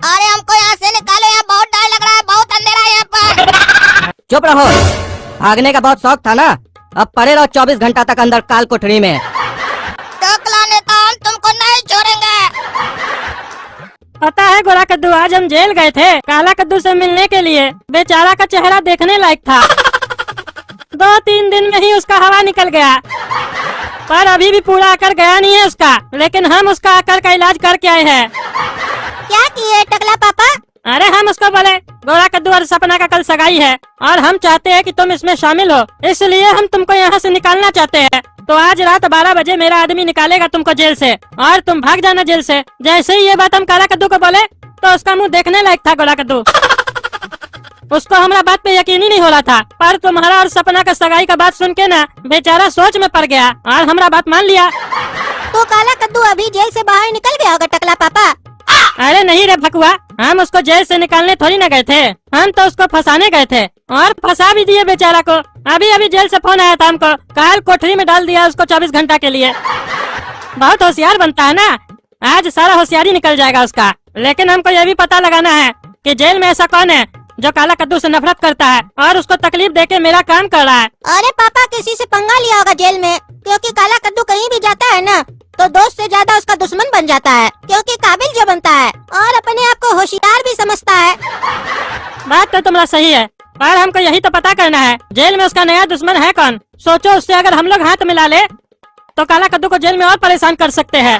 अरे हमको यहाँ से निकालो, यहाँ बहुत डर लग रहा है, बहुत अंधेरा है यहाँ पर। चुप रहो, भागने का बहुत शौक था ना, अब पड़े रहो 24 घंटा तक अंदर काल कोठरी में। टकला नेता, हम तुमको नहीं छोड़ेंगे। पता है गोरा कद्दू, आज हम जेल गए थे काला कद्दू से मिलने के लिए। बेचारा का चेहरा देखने लायक था। 2-3 दिन में ही उसका हवा निकल गया, पर अभी भी पूरा अकड़ गया नहीं है उसका, लेकिन हम उसका अकड़ का इलाज करके आए हैं। क्या किए टकला पापा? अरे हम उसको बोले गोरा कद्दू और सपना का कल सगाई है और हम चाहते हैं कि तुम इसमें शामिल हो, इसलिए हम तुमको यहाँ से निकालना चाहते हैं। तो आज रात 12 बजे मेरा आदमी निकालेगा तुमको जेल से और तुम भाग जाना जेल से। जैसे ही ये बात हम काला कद्दू को बोले तो उसका मुंह देखने लायक था गोरा कद्दू। उसको हमारा बात पे यकीन ही नहीं हो रहा था, पर तुम्हारा और सपना का सगाई का बात सुन के ना बेचारा सोच में पड़ गया और हमारा बात मान लिया। तो काला कद्दू अभी जेल से बाहर निकल गया होगा टकला पापा। अरे नहीं रे भकुआ, हम उसको जेल से निकालने थोड़ी ना गए थे, हम तो उसको फंसाने गए थे और फंसा भी दिए बेचारा को। अभी अभी जेल से फोन आया था हमको, काल कोठरी में डाल दिया उसको 24 घंटा के लिए। बहुत होशियार बनता है ना, आज सारा होशियारी निकल जाएगा उसका। लेकिन हमको ये भी पता लगाना है कि जेल में ऐसा कौन है जो काला कद्दू से नफरत करता है और उसको तकलीफ देके मेरा काम कर रहा है। अरे पापा, किसी से पंगा लिया होगा जेल में, क्योंकि काला कद्दू कहीं भी जाता है ना तो दोस्त से ज्यादा उसका दुश्मन बन जाता है, क्योंकि काबिल जो बनता है और अपने आप को होशियार भी समझता है। बात तो तुम्हारा सही है, पर हमको यही तो पता करना है जेल में उसका नया दुश्मन है कौन। सोचो, उससे अगर हम लोग हाथ मिला ले तो काला कद्दू को जेल में और परेशान कर सकते हैं।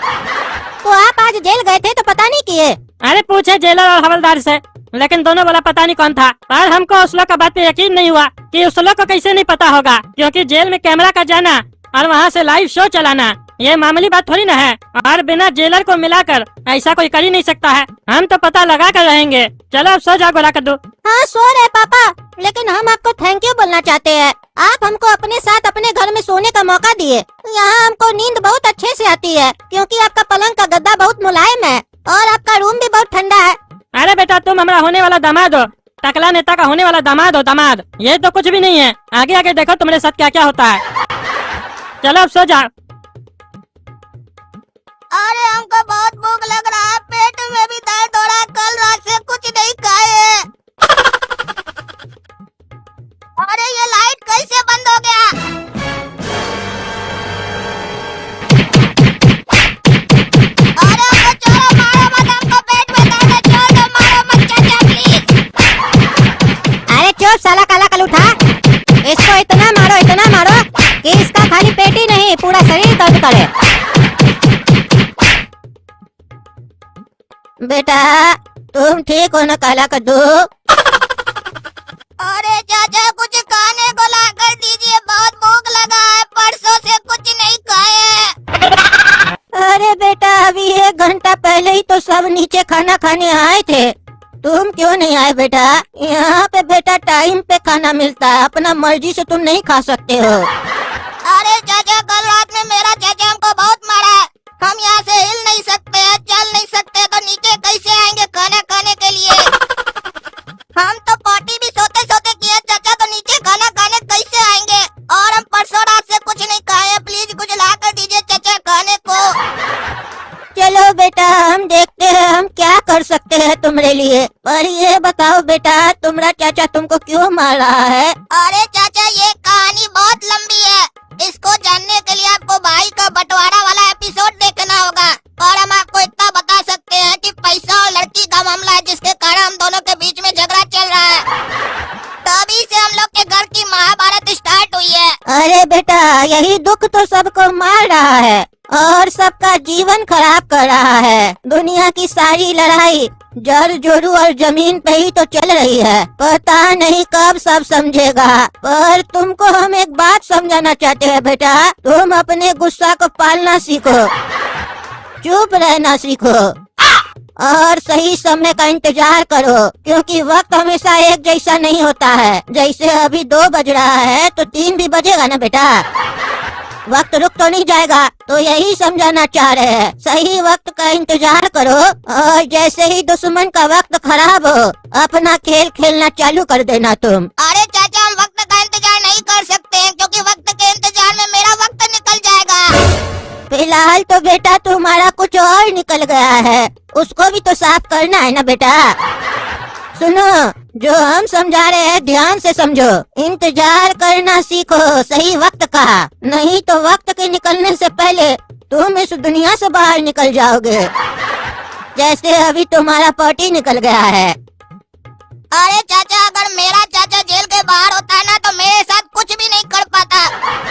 तो आप आज जेल गए थे तो पता नहीं किए? अरे पूछे जेलर और हवलदार से, लेकिन दोनों बोला पता नहीं कौन था। पर हमको उस लोग का बात पे यकीन नहीं हुआ कि उस लोग को कैसे नहीं पता होगा, क्योंकि जेल में कैमरा का जाना और वहाँ से लाइव शो चलाना ये मामूली बात थोड़ी ना है, और बिना जेलर को मिलाकर ऐसा कोई कर ही नहीं सकता है। हम तो पता लगा कर रहेंगे। चलो अब सो जाओ गोरा कद्दू। हाँ सो रहे पापा, लेकिन हम आपको थैंक यू बोलना चाहते हैं। आप हमको अपने साथ अपने घर में सोने का मौका दिए। यहाँ हमको नींद बहुत अच्छे से आती है, क्योंकि आपका पलंग का गद्दा बहुत मुलायम है और आपका रूम भी बहुत ठंडा है। अरे बेटा, तुम हमारा होने वाला दामाद हो, टकला नेता का होने वाला दामाद हो। दामाद ये तो कुछ भी नहीं है, आगे आगे देखो तुम्हारे साथ क्या क्या होता है। चलो अब सो जाओ। अरे हमको बहुत भूख लग रहा है, पेट में भी दर्द हो रहा है, कल रात से कुछ नहीं खाए। अरे ये लाइट कैसे बंद हो गया? अरे हमको छोड़ो, मारो मत, हमको पेट में दर्द है, छोड़ दो, मारो मत चाचा प्लीज। अरे चुप साला काला कलूठा, इसको इतना मारो कि इसका खाली पेट ही नहीं पूरा शरीर दर्द करे। बेटा तुम ठीक हो ना काला कद्दू? अरे चाचा कुछ खाने को ला कर दीजिए, बहुत भूख लगा है, परसों से कुछ नहीं खाए। अरे बेटा अभी 1 घंटा पहले ही तो सब नीचे खाना खाने आए थे, तुम क्यों नहीं आए बेटा? यहाँ पे बेटा टाइम पे खाना मिलता है, अपना मर्जी से तुम नहीं खा सकते हो। अरे चाचा कल रात में मेरा चाचा हमको बहुत मारा है, हम यहाँ से हिल नहीं सकते हैं, चल नहीं सकते, तो नीचे कैसे आएंगे खाना खाने के लिए? हम तो पार्टी भी सोते सोते किए चाचा, तो नीचे खाना खाने कैसे आएंगे? और हम परसों रात से कुछ नहीं खाए, प्लीज कुछ ला कर दीजिए चाचा खाने को। चलो बेटा हम देखते हैं हम क्या कर सकते हैं तुम्हारे लिए, पर ये बताओ बेटा तुम्हारा चाचा तुमको क्यों मार रहा है? अरे चाचा ये कहानी बहुत लंबी है, इसको जानने के लिए आपको भाई का बंटवारा वाला एपिसोड देखना होगा। और हम आपको इतना बता सकते हैं कि पैसा और लड़की का मामला है, जिसके कारण हम दोनों के बीच में झगड़ा चल रहा है, तभी से हम लोग के घर की महाभारत स्टार्ट हुई है। अरे बेटा यही दुख तो सबको मार रहा है और सबका जीवन खराब कर रहा है। दुनिया की सारी लड़ाई जड़ जोरू और जमीन पे ही तो चल रही है, पता नहीं कब सब समझेगा। पर तुमको हम एक बात समझाना चाहते हैं बेटा, तुम अपने गुस्सा को पालना सीखो, चुप रहना सीखो और सही समय का इंतजार करो, क्योंकि वक्त हमेशा एक जैसा नहीं होता है। जैसे अभी 2 बज रहा है तो 3 भी बजेगा ना बेटा, वक्त रुक तो नहीं जाएगा। तो यही समझाना चाह रहे हैं, सही वक्त का इंतजार करो और जैसे ही दुश्मन का वक्त खराब हो अपना खेल खेलना चालू कर देना तुम। अरे चाचा हम वक्त का इंतजार नहीं कर सकते हैं, क्योंकि वक्त के इंतजार में मेरा वक्त निकल जाएगा। फिलहाल तो बेटा तुम्हारा कुछ और निकल गया है, उसको भी तो साफ करना है ना बेटा। सुनो, जो हम समझा रहे हैं ध्यान से समझो। इंतजार करना सीखो सही वक्त का, नहीं तो वक्त के निकलने से पहले तुम इस दुनिया से बाहर निकल जाओगे, जैसे अभी तुम्हारा पॉटी निकल गया है। अरे चाचा, अगर मेरा चाचा जेल के बाहर होता ना तो मेरे साथ कुछ भी नहीं कर पाता,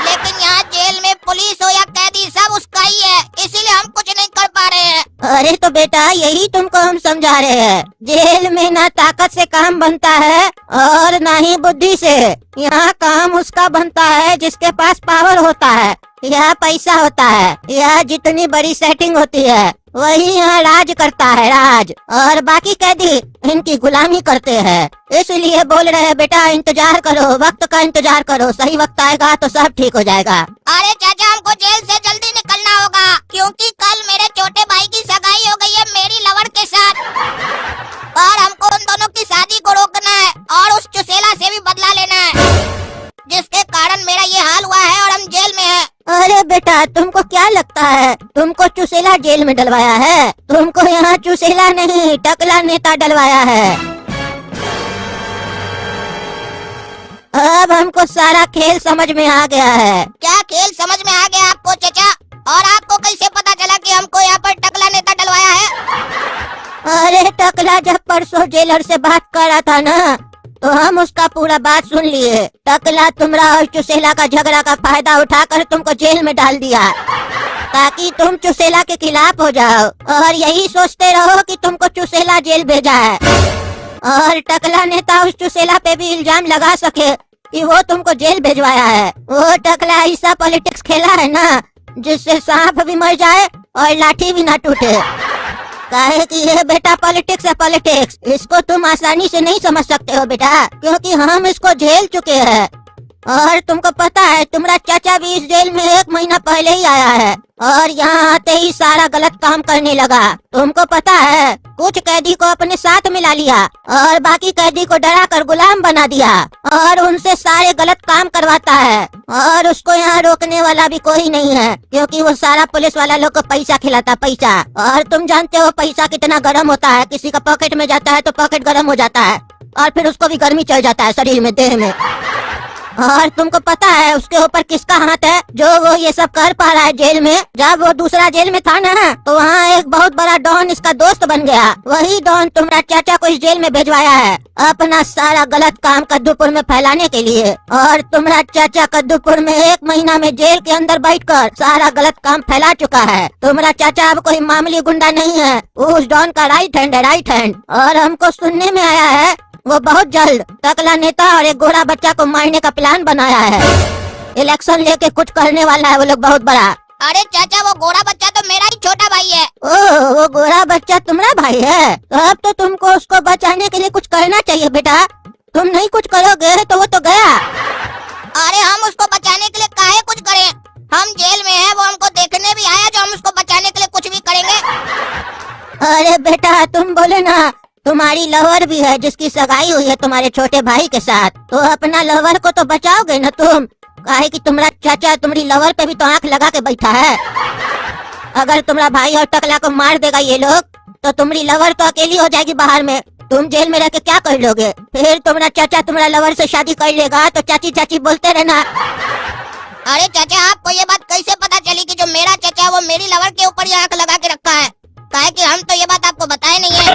लेकिन यहाँ जेल में पुलिस हो या कैदी सब उसका ही है, इसीलिए हम कुछ नहीं कर पा रहे हैं। अरे तो बेटा यही तुमको हम समझा रहे हैं, जेल में ना ताकत से काम बनता है और ना ही बुद्धि से। यहाँ काम उसका बनता है जिसके पास पावर होता है या पैसा होता है या जितनी बड़ी सेटिंग होती है, वही यहाँ राज करता है, राज। और बाकी कैदी इनकी गुलामी करते हैं। इसलिए बोल रहे हैं बेटा, इंतजार करो, वक्त का इंतजार करो, सही वक्त आएगा तो सब ठीक हो जाएगा। अरे चाचा, हमको जेल से जल्दी निकलना होगा, क्योंकि कल मेरे छोटे भाई की सगाई हो गई है मेरी लवर के साथ, और हमको उन दोनों की शादी को रोकना है और उस चुसेला से भी बदला लेना है, जिसके कारण मेरा ये हाल हुआ है और हम जेल में हैं। अरे बेटा, तुमको क्या लगता है तुमको चुसेला जेल में डलवाया है? तुमको यहाँ चुसेला नहीं टकला नेता डलवाया है। अब हमको सारा खेल समझ में आ गया है। क्या खेल समझ में आ गया आपको चाचा? और आपको कैसे पता चला कि हमको यहाँ पर टकला नेता डलवाया है? अरे टकला जब परसों जेलर से बात कर रहा था ना, तो हम उसका पूरा बात सुन लिए। टकला तुम्हारा और चुसेला का झगड़ा का फायदा उठाकर तुमको जेल में डाल दिया, ताकि तुम चुसेला के खिलाफ हो जाओ और यही सोचते रहो कि तुमको चुसेला जेल भेजा है, और टकला नेता उस चुसेला पे भी इल्जाम लगा सके कि वो तुमको जेल भेजवाया है। वो टकला ऐसा पॉलिटिक्स खेला है ना, जिससे सांप भी मर जाए और लाठी भी ना टूटे। काहे कि ये बेटा पॉलिटिक्स है, पॉलिटिक्स। इसको तुम आसानी से नहीं समझ सकते हो बेटा, क्योंकि हम इसको झेल चुके हैं। और तुमको पता है तुम्हारा चाचा भी इस जेल में 1 महीना पहले ही आया है, और यहाँ आते ही सारा गलत काम करने लगा। तुमको पता है कुछ कैदी को अपने साथ मिला लिया और बाकी कैदी को डरा कर गुलाम बना दिया, और उनसे सारे गलत काम करवाता है। और उसको यहाँ रोकने वाला भी कोई नहीं है, क्योंकि वो सारा पुलिस वाला लोग को पैसा खिलाता, पैसा। और तुम जानते हो पैसा कितना गर्म होता है, किसी का पॉकेट में जाता है तो पॉकेट गर्म हो जाता है, और फिर उसको भी गर्मी चढ़ जाता है शरीर में, देह में। और तुमको पता है उसके ऊपर किसका हाथ है, जो वो ये सब कर पा रहा है जेल में? जब वो दूसरा जेल में था ना, तो वहाँ एक बहुत बड़ा डॉन इसका दोस्त बन गया। वही डॉन तुम्हारा चाचा को इस जेल में भेजवाया है, अपना सारा गलत काम कद्दूपुर में फैलाने के लिए। और तुम्हारा चाचा कद्दूपुर में 1 महीना में जेल के अंदर बैठकर सारा गलत काम फैला चुका है। तुम्हारा चाचा अब कोई मामूली गुंडा नहीं है, उस डॉन का राइट हैंड है, राइट हैंड। और हमको सुनने में आया है वो बहुत जल्द टकला नेता और एक गोरा बच्चा को मारने का प्लान बनाया है। इलेक्शन लेके कुछ करने वाला है वो लोग बहुत बड़ा। अरे चाचा, वो गोरा बच्चा तो मेरा ही छोटा भाई है। ओह, वो गोरा बच्चा तुम्हारा भाई है? तो अब तो तुमको उसको बचाने के लिए कुछ करना चाहिए बेटा। तुम नहीं कुछ करोगे तो वो तो गया। अरे हम उसको बचाने के लिए काहे कुछ करें? हम जेल में हैं, वो हमको देखने भी आया, जो हम उसको बचाने के लिए कुछ भी करेंगे। अरे बेटा, तुम बोले ना तुम्हारी लवर भी है जिसकी सगाई हुई है तुम्हारे छोटे भाई के साथ, तो अपना लवर को तो बचाओगे ना तुम। काहे कि तुम्हारा चाचा तुम्हारी लवर पे भी तो आंख लगा के बैठा है। अगर तुम्हारा भाई और टकला को मार देगा ये लोग, तो तुम्हारी लवर तो अकेली हो जाएगी बाहर में। तुम जेल में रह के क्या कर लोगे? फिर तुम्हारा चाचा तुम्हारा लवर से शादी कर लेगा तो चाची चाची बोलते रहना। अरे चाचा, आपको ये बात कैसे पता चली कि जो मेरा चाचा वो मेरी लवर के ऊपर ही आंख लगा के रखा है? काहे कि हम तो ये बात आपको बताए नहीं है।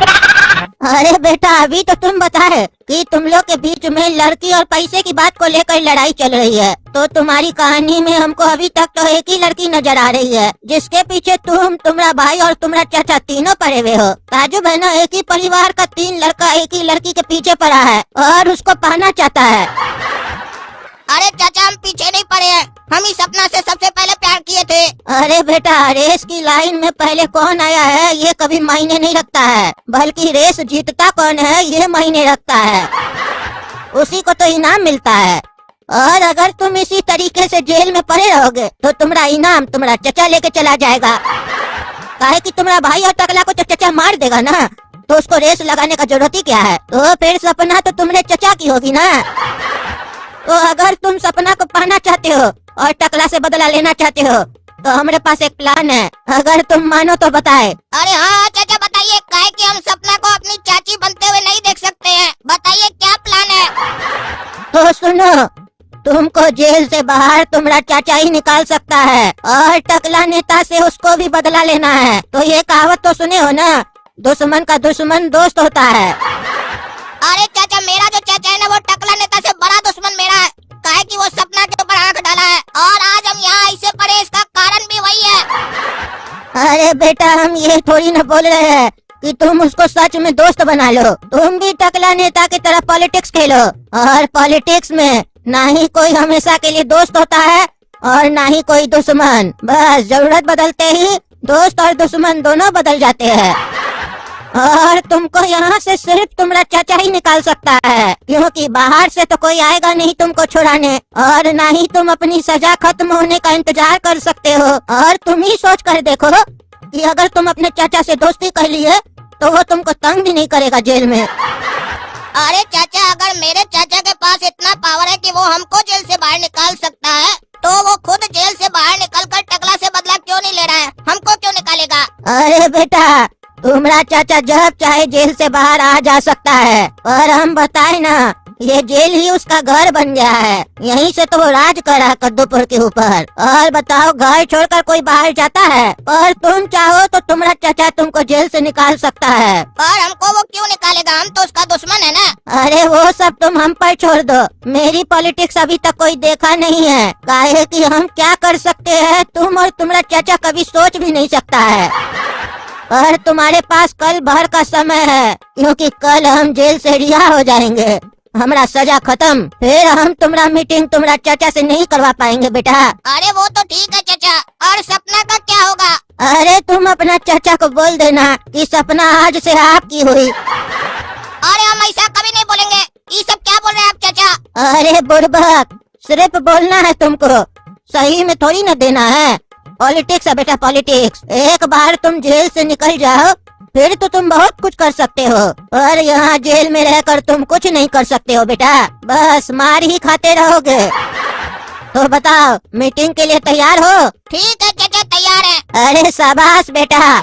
अरे बेटा, अभी तो तुम बताए कि तुम लोग के बीच में लड़की और पैसे की बात को लेकर लड़ाई चल रही है, तो तुम्हारी कहानी में हमको अभी तक तो एक ही लड़की नजर आ रही है, जिसके पीछे तुम, तुम्हारा भाई और तुम्हारा चाचा तीनों पड़े हुए हो। ताजुब है ना, एक ही परिवार का 3 लड़का एक ही लड़की के पीछे पड़ा है और उसको पाना चाहता है। अरे चाचा, हम पीछे नहीं पड़े हैं, हम ही सपना से सबसे पहले प्यार किए थे। अरे बेटा, रेस की लाइन में पहले कौन आया है ये कभी मायने नहीं रखता है, बल्कि रेस जीतता कौन है ये मायने रखता है। उसी को तो इनाम मिलता है। और अगर तुम इसी तरीके से जेल में पड़े रहोगे तो तुम्हारा इनाम तुम्हारा चचा लेके चला जाएगा। काहे कि तुम्हारा भाई और टकला को तो चचा मार देगा ना, तो उसको रेस लगाने का जरूरत ही क्या है? तो फिर सपना तो तुम्हारे चचा की होगी ना। तो अगर तुम सपना को पाना चाहते हो और टकला से बदला लेना चाहते हो, तो हमारे पास एक प्लान है, अगर तुम मानो तो बताए। अरे हाँ चाचा बताइए, काहे कि हम सपना को अपनी चाची बनते हुए नहीं देख सकते हैं। बताइए क्या प्लान है। तो सुनो, तुमको जेल से बाहर तुम्हारा चाचा ही निकाल सकता है और टकला नेता से उसको भी बदला लेना है। तो ये कहावत तो सुने हो ना, दुश्मन का दुश्मन दोस्त होता है। अरे चाचा, मेरा जो चाचा है ना, वो टकला नेता से बड़ा दुश्मन मेरा है। काहे कि वो सपना के ऊपर आंख डाला है और आज हम यहाँ ऐसे पड़े, इसका कारण भी वही है। अरे बेटा, हम ये थोड़ी न बोल रहे हैं कि तुम उसको सच में दोस्त बना लो। तुम भी टकला नेता की तरह पॉलिटिक्स खेलो, और पॉलिटिक्स में ना ही कोई हमेशा के लिए दोस्त होता है और ना ही कोई दुश्मन। बस जरूरत बदलते ही दोस्त और दुश्मन दोनों बदल जाते हैं। और तुमको यहाँ से सिर्फ तुम्हारा चाचा ही निकाल सकता है, क्योंकि बाहर से तो कोई आएगा नहीं तुमको छुड़ाने, और ना ही तुम अपनी सजा खत्म होने का इंतजार कर सकते हो। और तुम ही सोच कर देखो कि अगर तुम अपने चाचा से दोस्ती कर लिए तो वो तुमको तंग भी नहीं करेगा जेल में। अरे चाचा, अगर मेरे चाचा के पास इतना पावर है कि वो हमको जेल से बाहर निकाल सकता है, तो वो खुद जेल से बाहर निकलकर टकला से बदला क्यों नहीं ले रहा है? हमको क्यों निकालेगा? अरे बेटा, तुम्हारा चाचा जब चाहे जेल से बाहर आ जा सकता है, और हम बताए ना, ये जेल ही उसका घर बन गया है। यहीं से तो वो राज कर रहा है कद्दूपुर के ऊपर। और बताओ, घर छोड़कर कोई बाहर जाता है? और तुम चाहो तो तुम्हारा चाचा तुमको जेल से निकाल सकता है। और हमको वो क्यों निकालेगा? हम तो उसका दुश्मन है ना। अरे वो सब तुम हम पर छोड़ दो, मेरी पॉलिटिक्स अभी तक कोई देखा नहीं है। काहे कि हम क्या कर सकते हैं तुम और तुम्हारा चाचा कभी सोच भी नहीं सकता है। और तुम्हारे पास कल भर का समय है, क्योंकि कल हम जेल से रिहा हो जाएंगे, हमारा सजा खत्म। फिर हम तुम्हारा मीटिंग तुम्हारा चाचा से नहीं करवा पाएंगे बेटा। अरे वो तो ठीक है चाचा, और सपना का क्या होगा? अरे तुम अपना चाचा को बोल देना कि सपना आज से आपकी हुई। अरे हम ऐसा कभी नहीं बोलेंगे। ये सब क्या बोल रहे हैं आप चाचा? अरे बुड़बक, सिर्फ बोलना है तुमको, सही में थोड़ी न देना है। पॉलिटिक्स है बेटा, पॉलिटिक्स। एक बार तुम जेल से निकल जाओ फिर तो तुम बहुत कुछ कर सकते हो, और यहाँ जेल में रहकर तुम कुछ नहीं कर सकते हो बेटा, बस मार ही खाते रहोगे। तो बताओ, मीटिंग के लिए तैयार हो? ठीक है चाचा, तैयार है। अरे शाबाश बेटा,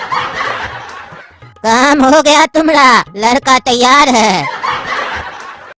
काम हो गया तुम्हारा, लड़का तैयार है।